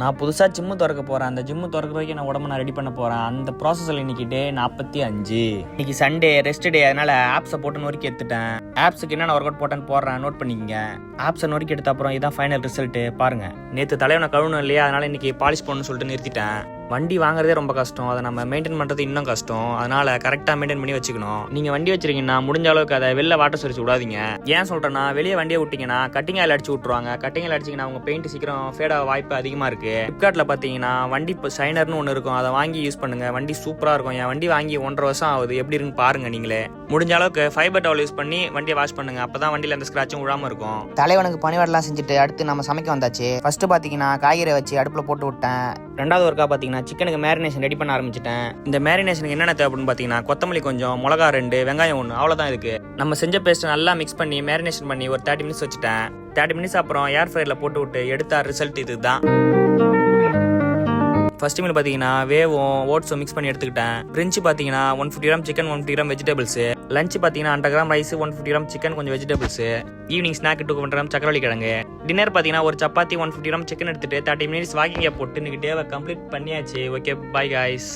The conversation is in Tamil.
நான் புதுசாக ஜிம்மு திறக்க போகிறேன். அந்த ஜிம்மு திறக்கிற வரைக்கும் நான் உடம்பு நான் ரெடி பண்ண போகிறேன். அந்த ப்ராசஸில் இன்னைக்கு டே 45. இன்னைக்கு சண்டே ரெஸ்ட் டே, அதனால ஆப்ஸை போட்டு நொறுக்கி எடுத்துட்டேன். ஆப்ஸுக்கு என்னென்ன ஒர்க் அவுட் போட்டேன்னு போடுறேன், நோட் பண்ணிக்கங்க. ஆப்ஸை நொறுக்கி எடுத்த அப்புறம் இதான் ஃபைனல் ரிசல்ட்டு பாருங்க. நேற்று தலைவனை கழுவணும் இல்லையா, அதனால இன்னைக்கு பாலிஷ் பண்ணணும்னு சொல்லிட்டு நிறுத்திட்டேன். வண்டி வாங்குறதே ரொம்ப கஷ்டம், அதை நம்ம மெயின்டைன் பண்ணுறது இன்னும் கஷ்டம். அதனால கரெக்டாக மெயின்டைன் பண்ணி வச்சுக்கணும். நீங்கள் வண்டி வச்சிருக்கீங்கன்னா முடிஞ்ச அளவுக்கு அதை வெளில வாட்டர் சர்வீஸ் விடாதீங்க. ஏன் சொல்கிறேன்னா, வெளியே வண்டியை விட்டிங்கன்னா கட்டிங் ஆயில் அடிச்சு விட்ருவாங்க. கட்டிங் ஆயில் அடிச்சிங்கன்னா அவங்க பெயிண்ட் சீக்கிரம் ஃபேட் ஆக வாய்ப்பு அதிகமாக இருக்குது. ஃப்ளிப்கார்ட்டில் பார்த்தீங்கன்னா வண்டி இப்போ ஷைனர்னு ஒன்று இருக்கும், அதை வாங்கி யூஸ் பண்ணுங்க. வண்டி சூப்பராக இருக்கும். என் வண்டி வாங்கி 1.5 வருஷம் ஆகுது. எப்படி இருக்குன்னு பாருங்க நீங்களே. முடிஞ்ச அளவுக்கு ஃபைபர் டவல் யூஸ் பண்ணி வண்டியை வாஷ் பண்ணுங்க. அப்பதான் வண்டியில் எந்த ஸ்க்ராட்சும் விழாமல் இருக்கும். தலைவனுக்கு பணிவாடெல்லாம் செஞ்சுட்டு அடுத்து நம்ம சமைக்க வந்தாச்சு. ஃபர்ஸ்ட் பார்த்தீங்கன்னா காய்கறி வச்சு அடுப்பில் போட்டு விட்டேன். ரெண்டாவது ஒர்க்காக பார்த்தீங்கன்னா சிக்கனுக்கு மேரினேஷன் ரெடி பண்ண ஆரம்பிச்சிட்டேன். இந்த மேரினேஷனுக்கு என்னென்ன தேவைப்படுன்னு பார்த்தீங்கன்னா, கொத்தமல்லி கொஞ்சம், மிளகா 2, வெங்காயம் 1, அவ்வளோதான் இருக்கு. நம்ம செஞ்ச பேஸ்ட் நல்லா மிக்ஸ் பண்ணி மேரினேஷன் பண்ணி ஒரு 30 மினிட்ஸ் வச்சுட்டேன். 30 மினிட்ஸ் அப்புறம் ஏர் ஃப்ரையரில் போட்டு விட்டு எடுத்த ரிசல்ட் இதுதான். ஃபர்ஸ்ட் மீல் பார்த்தீங்கன்னா வேவும் ஓட்ஸும் மிக்ஸ் பண்ணி எடுத்துக்கிட்டேன். பிரிஞ்சு பார்த்தீங்கன்னா 150 gram chicken, 150 gram vegetables. Lunch பார்த்தீங்கன்னா 100 கிராம் ரைஸ், 150 கிராம் சிக்கன், கொஞ்சம் வெஜிடபிள்ஸ். ஈவினிங் ஸ்நாக் 200 கிராம் சக்கரவள்ளி கிழங்கு. டின்னர் பார்த்தீங்கன்னா ஒரு சப்பாத்தி, 150 கிராம் சிக்கன் எடுத்துட்டு 30 மினிட்ஸ் வாக்கிங்கை போட்டு இன்னைக்கு டேவை கம்ப்ளீட் பண்ணியாச்சு. Okay, by guys.